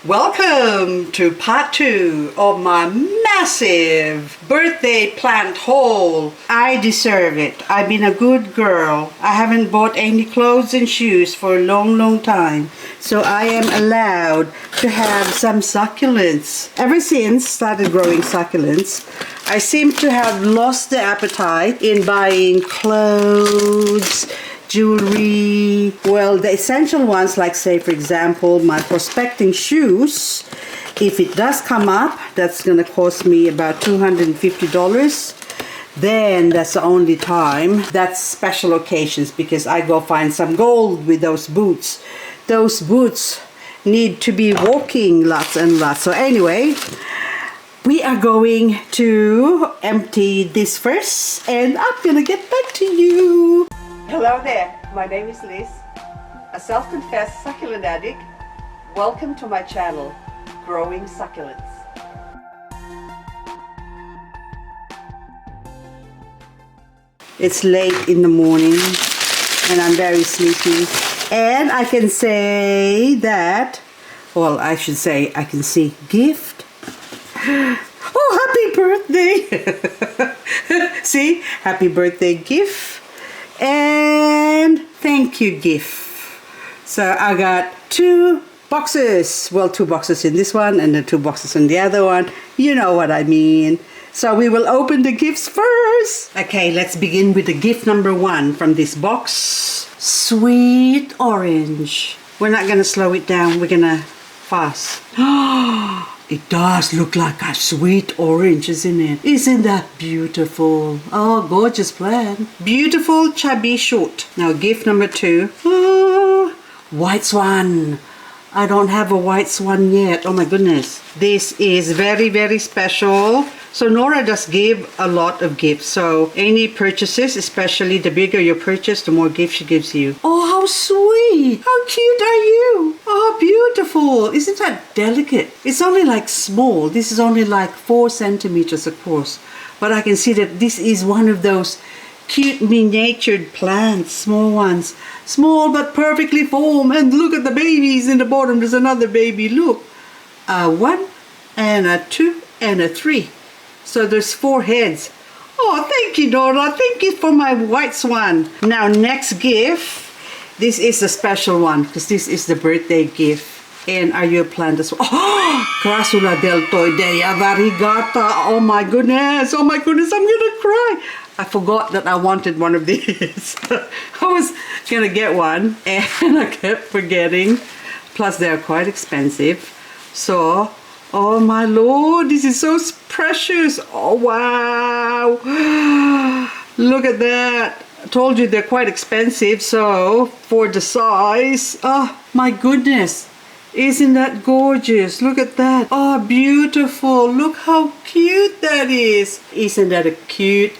Welcome to part 2 of my massive birthday plant haul. I deserve it. I've been a good girl. I haven't bought any clothes and shoes for a long time. So I am allowed to have some succulents. Ever since I started growing succulents, I seem to have lost the appetite in buying clothes, jewelry, well, the essential ones, like say for example my prospecting shoes. If it does come up, that's gonna cost me about $250. Then that's the only time. That's special occasions, because I go find some gold with those boots. Those boots need to be walking lots and lots. So anyway, we are going to empty this first and I'm gonna get back to you. Hello there, my name is Liz, a self-confessed succulent addict. Welcome to my channel, Growing Succulents. It's late in the morning and I'm very sleepy, and I can say that, well, I should say I can see gift. Oh, happy birthday! See, happy birthday gift. And thank you gift. So I got 2 boxes. Well, 2 boxes in this one and then 2 boxes in the other one. You know what I mean. So we will open the gifts first. Okay, let's begin with the gift number 1 from this box. Sweet orange. We're not gonna slow it down. We're gonna fast. It does look like a sweet orange, isn't it? Isn't that beautiful? Oh, gorgeous plant. Beautiful chubby shoot. Now gift number 2. Oh, white swan. I don't have a white swan yet. Oh my goodness. This is very special. So Nora does give a lot of gifts. So any purchases, especially the bigger your purchase, the more gifts she gives you. Oh, how sweet. How cute are you? Oh, beautiful. Isn't that delicate? It's only like small. This is only like 4 centimeters across. But I can see that this is one of those cute miniatured plants, small ones. Small but perfectly formed. And look at the babies in the bottom. There's another baby. Look. A 1 and a 2 and a 3. So there's 4 heads. Oh, thank you, Nora. Thank you for my white swan. Now, next gift. This is a special one because this is the birthday gift. And are you a plant as well? Oh, Crassula, Deltoidea, Variegata. Oh my goodness. Oh my goodness. I'm gonna cry. I forgot that I wanted one of these. I was gonna get one and I kept forgetting. Plus, they're quite expensive. So, oh my lord, this is so precious. Oh wow. Look at that. I told you they're quite expensive, so for the size, oh my goodness. Isn't that gorgeous? Look at that. Oh, beautiful. Look how cute that is. Isn't that a cute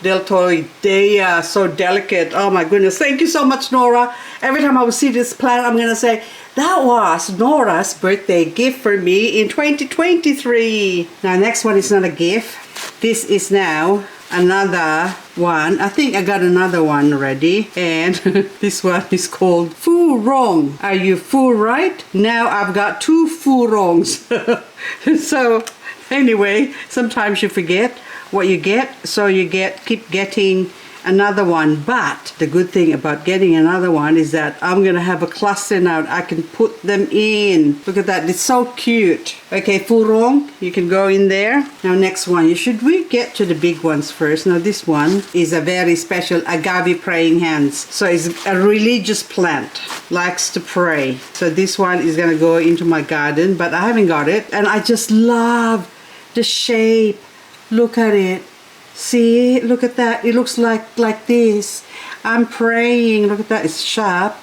Deltoidea? So delicate. Oh my goodness. Thank you so much, Nora. Every time I will see this plant, I'm going to say, that was Nora's birthday gift for me in 2023. Now, next one is not a gift. This is now another one. I think I got another one already, and this one is called Fu Rong. Are you full right? Now I've got 2 Fu Rongs. So anyway, sometimes you forget what you get, so you keep getting another one. But the good thing about getting another one is that I'm gonna have a cluster now. I can put them in. Look at that, it's so cute. Okay, Fu Rong, you can go in there. Now next one, we get to the big ones first. Now this one is a very special agave praying hands. So it's a religious plant, likes to pray. So this one is gonna go into my garden, but I haven't got it. And I just love the shape. Look at it. See, look at that. It looks like this. I'm praying. Look at that. It's sharp,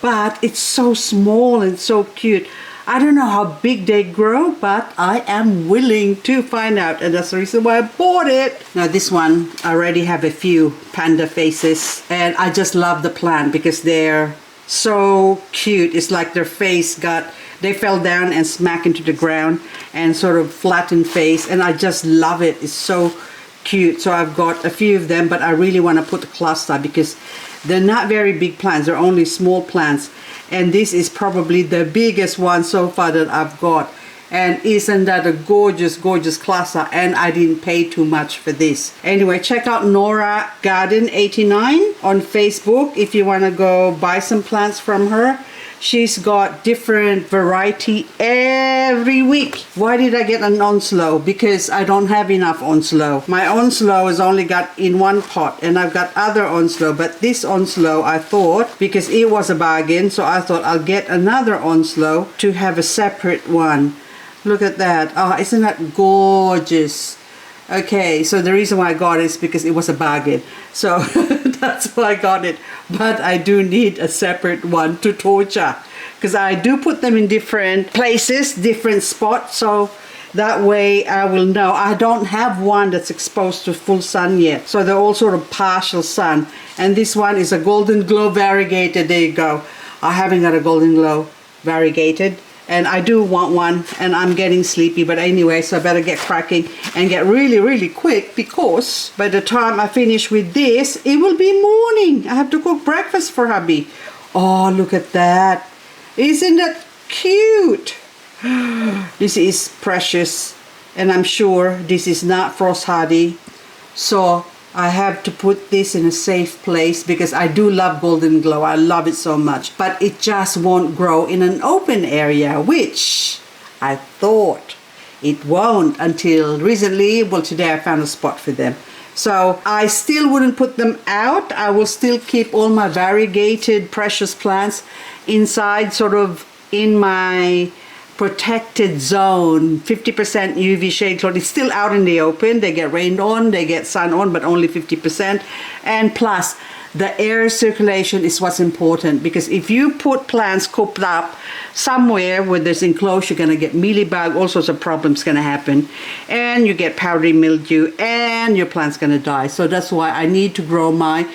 but it's so small and so cute. I don't know how big they grow, but I am willing to find out, and that's the reason why I bought it. Now this one, I already have a few panda faces, and I just love the plant because they're so cute. It's like their face they fell down and smacked into the ground and sort of flattened face, and I just love it. It's so cute. So I've got a few of them, but I really want to put a cluster because they're not very big plants. They're only small plants. And this is probably the biggest one so far that I've got. And isn't that a gorgeous, gorgeous cluster? And I didn't pay too much for this. Anyway, check out Nora Garden 89 on Facebook if you want to go buy some plants from her. She's got different variety every week. Why did I get an Onslow? Because I don't have enough Onslow. My Onslow is only got in one pot, and I've got other Onslow, but this Onslow I thought, because it was a bargain, so I thought I'll get another Onslow to have a separate one. Look at that. Oh, isn't that gorgeous? Okay, so the reason why I got it is because it was a bargain. So that's why I got it. But I do need a separate one to torture. Because I do put them in different places, different spots. So that way I will know. I don't have one that's exposed to full sun yet. So they're all sort of partial sun. And this one is a Golden Glow Variegated. There you go. I haven't got a Golden Glow Variegated. And I do want one, and I'm getting sleepy, but anyway, so I better get cracking and get really, really quick, because by the time I finish with this, it will be morning. I have to cook breakfast for hubby. Oh, look at that. Isn't that cute? This is precious, and I'm sure this is not frost hardy. So I have to put this in a safe place because I do love Golden Glow. I love it so much. But it just won't grow in an open area, which I thought it won't until recently. Well, today I found a spot for them. So I still wouldn't put them out. I will still keep all my variegated precious plants inside, sort of in my protected zone, 50% UV shade cloth. It's still out in the open. They get rained on, they get sun on, but only 50%. And plus, the air circulation is what's important, because if you put plants cooped up somewhere where there's enclosed, you're going to get mealybug, all sorts of problems going to happen, and you get powdery mildew, and your plant's going to die. So that's why I need to grow my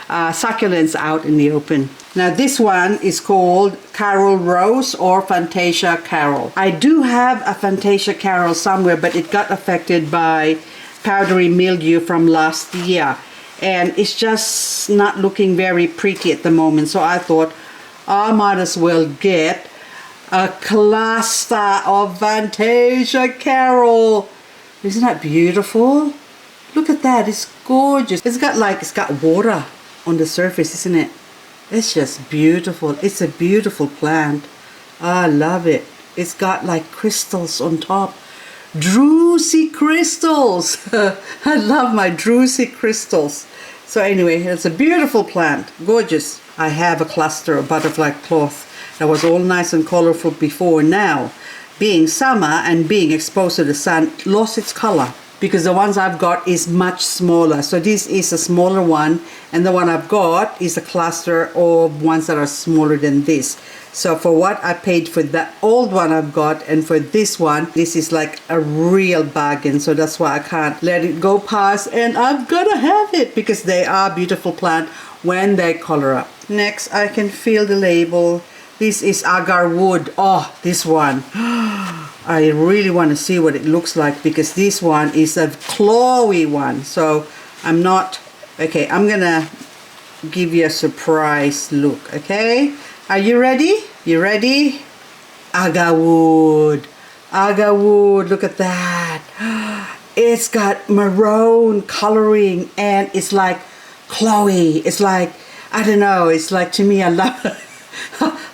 succulents out in the open. Now this one is called Carol Rose or Fantasia Carol. I do have a Fantasia Carol somewhere, but it got affected by powdery mildew from last year, and it's just not looking very pretty at the moment. So I thought I might as well get a cluster of Fantasia Carol. Isn't that beautiful? Look at that, it's gorgeous. It's got water on the surface, isn't it? It's just beautiful. It's a beautiful plant. I love it. It's got like crystals on top. Druzy crystals. I love my druzy crystals. So anyway, it's a beautiful plant. Gorgeous. I have a cluster of butterfly cloth that was all nice and colorful before. Now, being summer and being exposed to the sun, lost its color, because the ones I've got is much smaller. So this is a smaller one, and the one I've got is a cluster of ones that are smaller than this. So for what I paid for the old one I've got, and for this one, this is like a real bargain. So that's why I can't let it go past, and I've got to have it because they are beautiful plant when they color up. Next, I can feel the label. This is Agar Wood. Oh, this one. I really want to see what it looks like, because this one is a clawy one. So I'm not... Okay, I'm gonna give you a surprise look, okay? Are you ready? You ready? Agar Wood. Agar Wood, look at that. It's got maroon coloring, and it's like clawy. It's like, I don't know, it's like, to me, I love...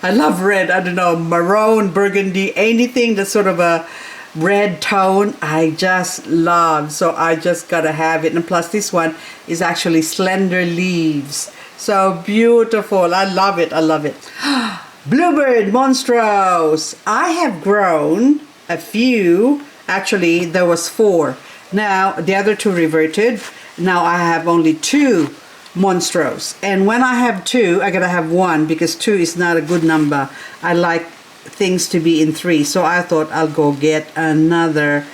I love red. I don't know, maroon, burgundy, anything that's sort of a red tone, I just love. So I just gotta have it. And plus this one is actually slender leaves. So beautiful. I love it. I love it. Bluebird Monstrous. I have grown a few. Actually, there was 4. Now the other 2 reverted. Now I have only 2 Monstrous, and when I have 2, I gotta have 1, because 2 is not a good number. I like things to be in 3, so I thought I'll go get another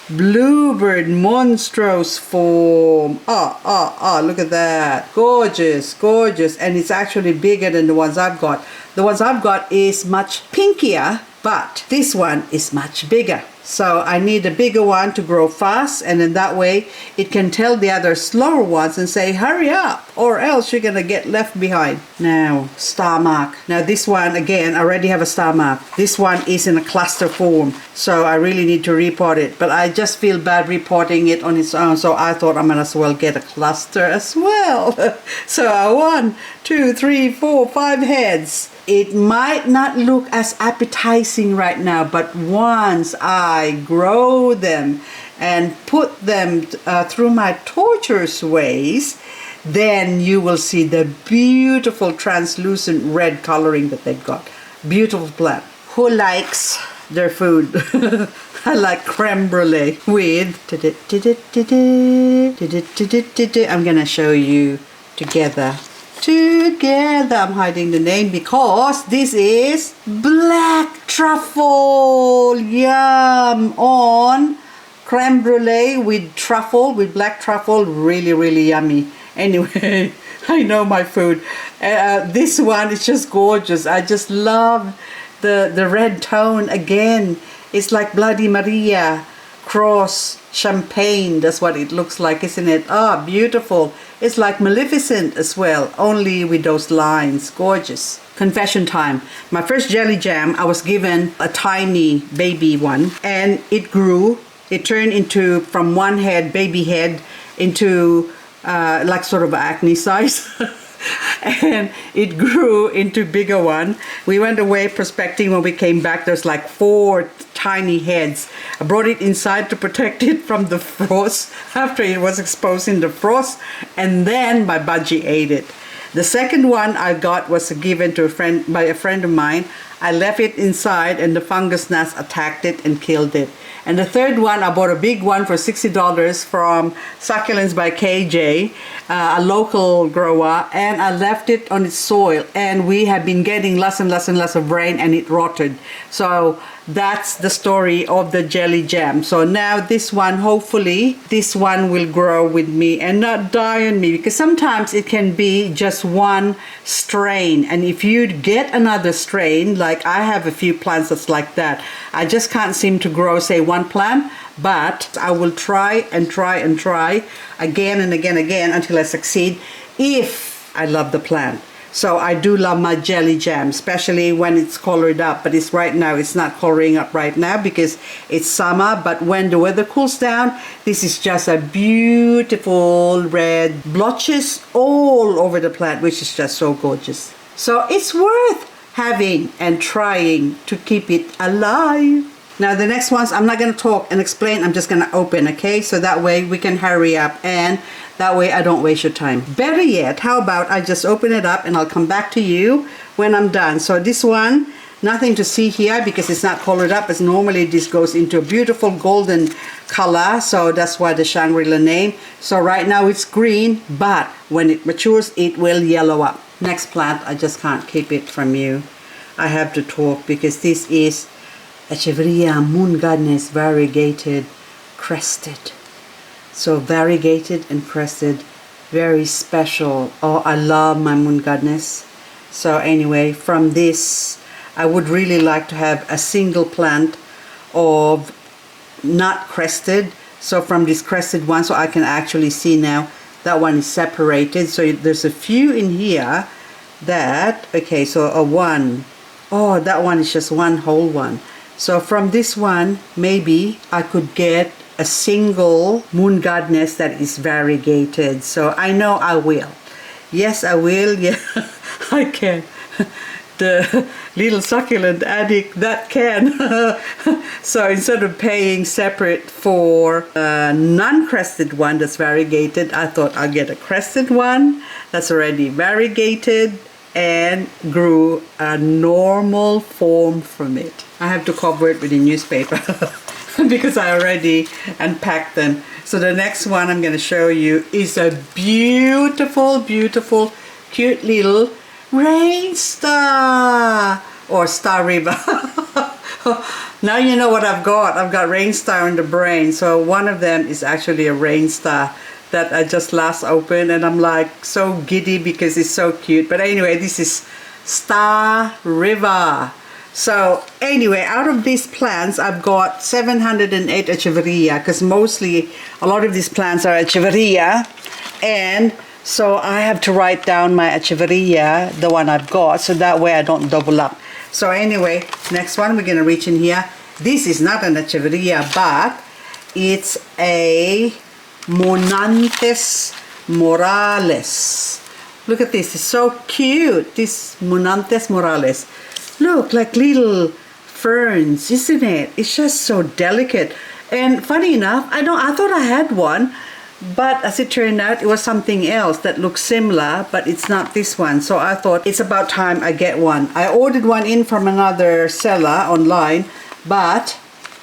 Bluebird Monstrous form. Oh, look at that. Gorgeous, gorgeous. And it's actually bigger than the ones I've got. The ones I've got is much pinkier But this one is much bigger. So I need a bigger one to grow fast, and then that way it can tell the other slower ones and say, hurry up, or else you're gonna get left behind. Now, Starmark. Now this one, again, I already have a Starmark. This one is in a cluster form, so I really need to repot it. But I just feel bad repotting it on its own, so I thought I might as well get a cluster as well. So 1, 2, 3, 4, 5 heads. It might not look as appetizing right now, but once I grow them and put them through my torturous ways, then you will see the beautiful translucent red coloring that they've got. Beautiful plant. Who likes their food? I like creme brulee with... I'm gonna show you together. I'm hiding the name because this is black truffle. Yum! On creme brulee with truffle, with black truffle. Really, really yummy. Anyway, I know my food. This one is just gorgeous. I just love the red tone again. It's like Bloody Maria cross champagne. That's what it looks like, isn't it? Ah, beautiful. It's like Maleficent as well, only with those lines. Gorgeous. Confession time. My first jelly jam, I was given a tiny baby one, and it grew. It turned into, from one head, baby head, into like sort of acne size. And it grew into bigger one. We went away prospecting. When we came back, there's like 4 tiny heads. I brought it inside to protect it from the frost after it was exposed in the frost, and then my budgie ate it. The second one I got was given to by a friend of mine. I left it inside and the fungus gnats attacked it and killed it. And the third one, I bought a big one for $60 from Succulents by KJ, a local grower, and I left it on its soil, and we have been getting less and less and less of rain, and it rotted. So that's the story of the jelly jam. So now this one, hopefully this one will grow with me and not die on me, because sometimes it can be just one strain, and if you get another strain, like I have a few plants that's like that, I just can't seem to grow, say, one plant, but I will try and try and try again and again until I succeed, if I love the plant. So I do love my jelly jam, especially when it's colored up, but it's right now, it's not coloring up right now because it's summer, but when the weather cools down, this is just a beautiful red blotches all over the plant, which is just so gorgeous. So it's worth having and trying to keep it alive. Now the next ones, I'm not going to talk and explain, I'm just going to open, okay? So that way we can hurry up, and that way I don't waste your time. Better yet, how about I just open it up and I'll come back to you when I'm done. So this one, nothing to see here because it's not colored up, as normally this goes into a beautiful golden color, so that's why the Shangri-La name. So right now it's green, but when it matures it will yellow up. Next plant, I just can't keep it from you. I have to talk because this is Echeveria Moon Gadnis Variegated Crested. So variegated and crested, very special. Oh, I love my Moon Gadnis. So anyway, from this, I would really like to have a single plant of not crested. So from this crested one, so I can actually see now that one is separated. So there's a few in here that, okay, so a one. Oh, that one is just one whole one. So from this one, maybe I could get a single Moon Gadnis that is variegated. So I know I will. Yes, I will. Yeah, I can. The little succulent addict that can. So instead of paying separate for a non-crested one that's variegated, I thought I'll get a crested one that's already variegated and grew a normal form from it. I have to cover it with a newspaper because I already unpacked them. So the next one I'm going to show you is a beautiful, beautiful, cute little Rainstar or Star River. Now you know what I've got. I've got Rainstar in the brain. So one of them is actually a Rainstar that I just last opened, and I'm like so giddy because it's so cute. But anyway, this is Star River. So anyway, out of these plants, I've got 708 Echeveria, because mostly a lot of these plants are Echeveria, and so I have to write down my Echeveria, the one I've got, so that way I don't double up. So anyway, next one, we're gonna reach in here. This is not an Echeveria, but it's a Monanthes Muralis. Look at this, it's so cute, this Monanthes Muralis. Look, like little ferns, isn't it? It's just so delicate. And funny enough, I thought I had one, but as it turned out, it was something else that looks similar, but it's not this one. So I thought it's about time I get one. I ordered one in from another seller online, but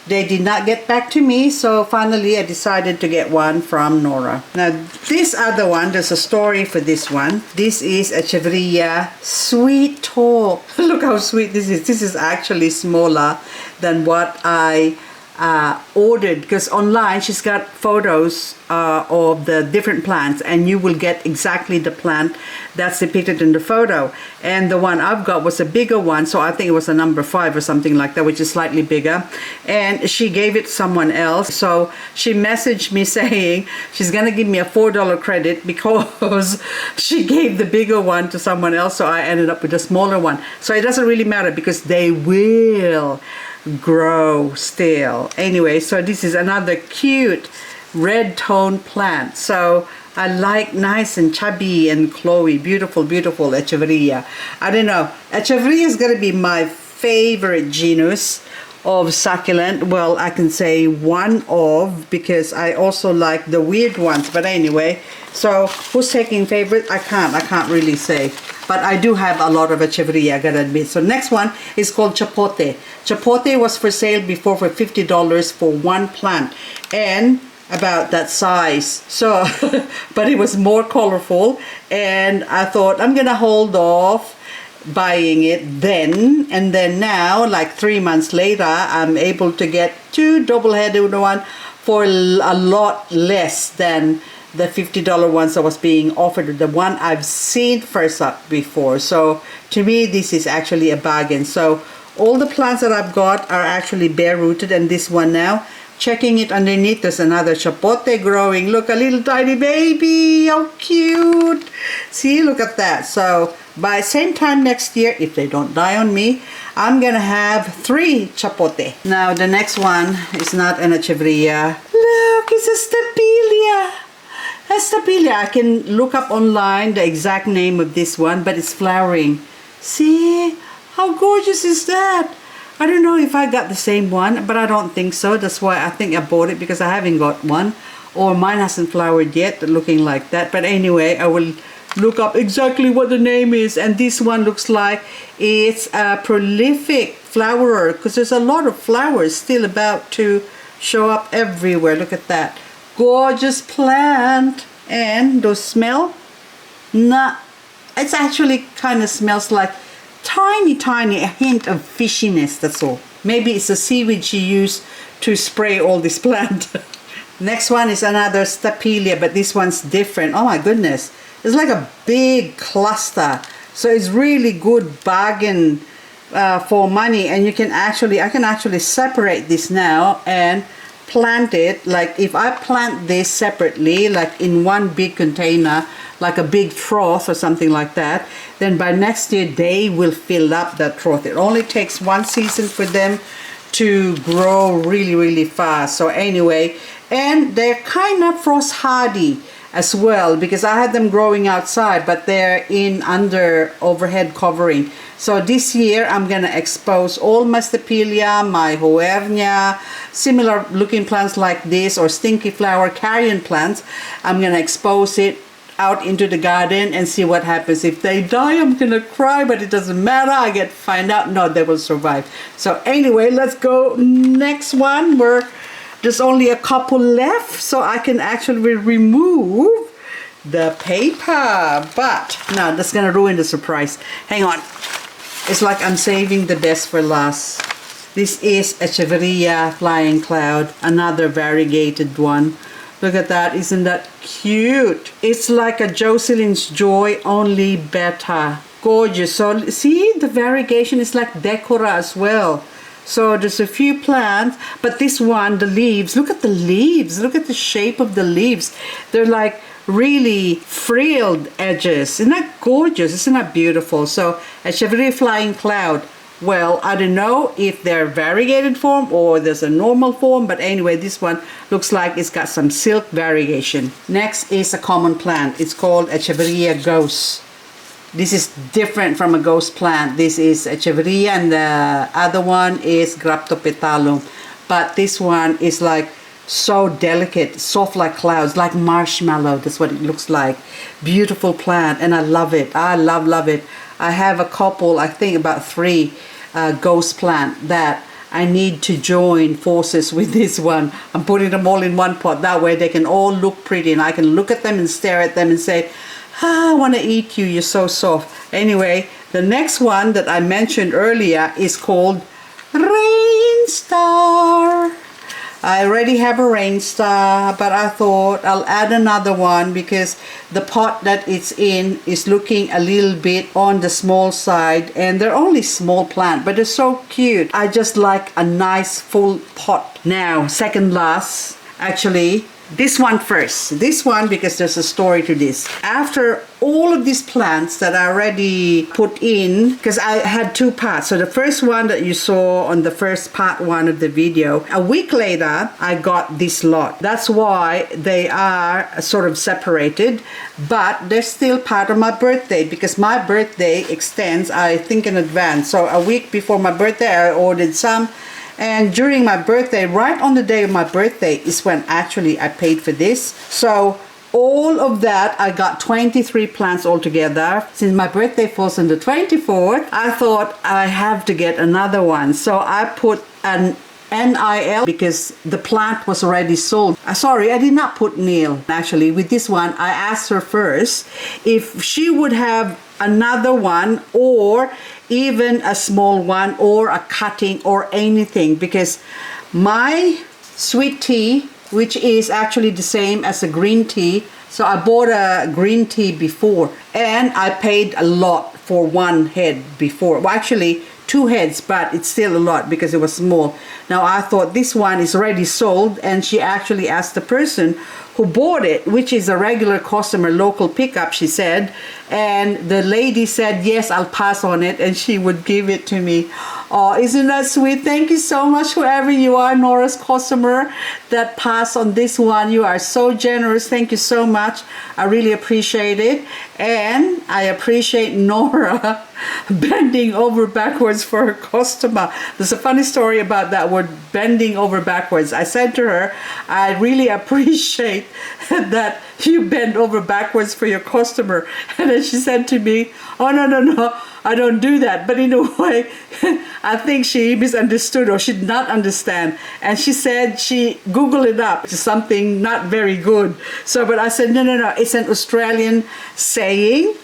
they did not get back to me, so finally I decided to get one from Nora. Now this other one, there's a story for this one. This is Echeveria Sweet Talk. Look how sweet this is. This is actually smaller than what I ordered, because online she's got photos of the different plants, and you will get exactly the plant that's depicted in the photo. And the one I've got was a bigger one, so I think it was a number 5 or something like that, which is slightly bigger. And she gave it to someone else, so she messaged me saying she's gonna give me a $4 credit because she gave the bigger one to someone else, so I ended up with a smaller one. So it doesn't really matter because they will grow still. Anyway, so this is another cute red tone plant. So I like nice and chubby and glowy, beautiful, beautiful Echeveria. I don't know, Echeveria is gonna be my favorite genus of succulent. Well, I can say one of, because I also like the weird ones, but anyway, so who's taking favorite? I can't really say, but I do have a lot of Echeveria, I gotta admit. So next one is called Chapote. Chapote was for sale before for $50 for one plant, and about that size. So but it was more colorful, and I thought I'm gonna hold off buying it then, and then now, like 3 months later, I'm able to get 2 double-headed one for a lot less than the $50 ones that was being offered, the one I've seen first up before. So to me, this is actually a bargain. So all the plants that I've got are actually bare rooted, and this one now, checking it underneath, there's another Chapote growing. Look, a little tiny baby, how cute. See, look at that. So by same time next year, if they don't die on me, I'm gonna have 3 Chapote. Now the next one is not an Echeveria. Look, it's a Stapelia. A Stapelia. I can look up online the exact name of this one, but it's flowering. See, how gorgeous is that? I don't know if I got the same one, but I don't think so. That's why I think I bought it, because I haven't got one, or mine hasn't flowered yet, looking like that. But anyway, I will look up exactly what the name is. And this one looks like it's a prolific flowerer, because there's a lot of flowers still about to show up everywhere. Look at that gorgeous plant. And those smell, nah, it's actually kind of smells like tiny, a hint of fishiness, that's all. Maybe it's the seaweed she used to spray all this plant. Next one is another Stapelia, but this one's different. Oh my goodness, it's like a big cluster. So it's really good bargain for money, and I can actually separate this now and plant it. Like if I plant this separately, like in one big container, like a big trough or something like that, then by next year they will fill up that trough. It only takes 1 season for them to grow really fast. So anyway, and they're kind of frost hardy as well, because I had them growing outside, but they're in under overhead covering. So this year I'm gonna expose all my Stapelia, my Huernia, similar looking plants like this, or stinky flower carrion plants. I'm gonna expose it out into the garden and see what happens. If they die, I'm gonna cry, but it doesn't matter. I get to find out. No, they will survive. So anyway, let's go next one, where there's only a couple left, so I can actually remove the paper. But no, that's gonna ruin the surprise. Hang on. It's like I'm saving the best for last. This is Echeveria Flying Cloud, another variegated one. Look at that, isn't that cute? It's like a Jocelyn's Joy, only better. Gorgeous. So see, the variegation is like decora as well. So there's a few plants, but this one, the leaves, look at the leaves, look at the shape of the leaves. They're like really frilled edges. Isn't that gorgeous? Isn't that beautiful? So Echeveria Flying Cloud. Well, I don't know if they're variegated form or there's a normal form, but anyway, this one looks like it's got some silk variegation. Next is a common plant. It's called Echeveria Ghost. This is different from a ghost plant. This is Echeveria and the other one is Graptopetalum. But this one is like so delicate, soft like clouds, like marshmallow. That's what it looks like. Beautiful plant, and I love it. I love it. I have a couple, I think about 3 ghost plant that I need to join forces with this one. I'm putting them all in one pot. That way they can all look pretty and I can look at them and stare at them and say, I want to eat you, you're so soft. Anyway, the next one that I mentioned earlier is called Rainstar. I already have a Rainstar, but I thought I'll add another one because the pot that it's in is looking a little bit on the small side, and they're only small plant, but they're so cute. I just like a nice full pot. Now, second last, actually, this one first. This one because there's a story to this. After all of these plants that I already put in, because I had 2 parts. So the first one that you saw on the first part 1 of the video, a week later I got this lot. That's why they are sort of separated, but they're still part of my birthday because my birthday extends, I think, in advance. So a week before my birthday I ordered some. And during my birthday, right on the day of my birthday, is when actually I paid for this. So all of that, I got 23 plants altogether. Since my birthday falls on the 24th, I thought I have to get another one. So I put an NIL because the plant was already sold. Sorry, I did not put Neil. Actually, with this one, I asked her first if she would have another one or even a small one or a cutting or anything, because my sweet tea, which is actually the same as a green tea, so I bought a green tea before and I paid a lot for one head before. Well, actually 2 heads, but it's still a lot because it was small. Now I thought this one is already sold, and she actually asked the person who bought it, which is a regular customer, local pickup, she said, and the lady said, yes, I'll pass on it, and she would give it to me. Oh, isn't that sweet? Thank you so much, whoever you are, Nora's customer that passed on this one. You are so generous. Thank you so much. I really appreciate it, and I appreciate Nora bending over backwards for her customer. There's a funny story about that word, bending over backwards. I said to her, I really appreciate that you bend over backwards for your customer. And then she said to me, oh, no, I don't do that. But in a way, I think she misunderstood or she did not understand. And she said she Googled it up. It's something not very good. So, but I said, no, it's an Australian saying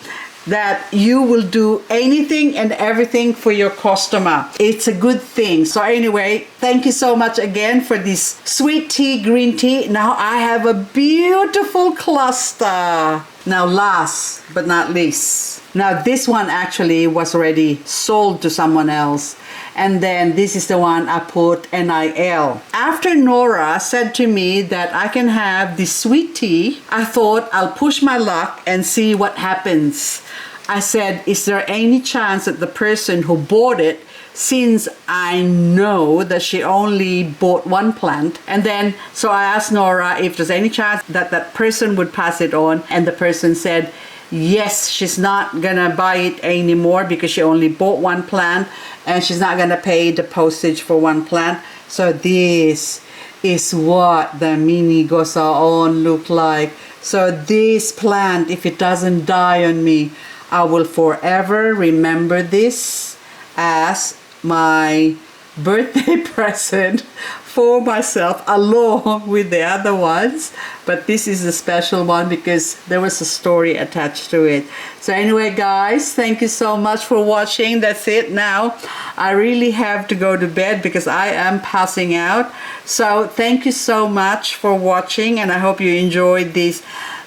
that you will do anything and everything for your customer. It's a good thing. So anyway, thank you so much again for this sweet tea, green tea. Now I have a beautiful cluster. Now last but not least. Now this one actually was already sold to someone else. And then this is the one I put NIL. After Nora said to me that I can have this sweet tea, I thought I'll push my luck and see what happens. I said, is there any chance that the person who bought it, since I know that she only bought 1 plant, and then so I asked Nora if there's any chance that that person would pass it on, and the person said yes, she's not gonna buy it anymore because she only bought 1 plant and she's not gonna pay the postage for 1 plant. So this is what the mini Gosaon look like. So this plant, if it doesn't die on me, I will forever remember this as my birthday present for myself along with the other ones, but this is a special one because there was a story attached to it. So anyway guys, thank you so much for watching. That's it now. I really have to go to bed because I am passing out. So thank you so much for watching, and I hope you enjoyed this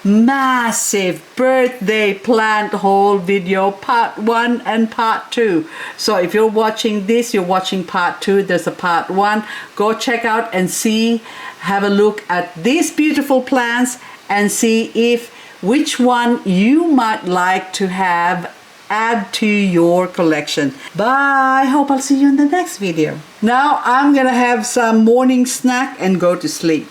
massive birthday plant haul video, part 1 and part 2. So if you're watching this, you're watching part 2, there's a part 1. Go check out and see, have a look at these beautiful plants and see if which one you might like to have add to your collection. Bye. Hope I'll see you in the next video. Now I'm gonna have some morning snack and go to sleep.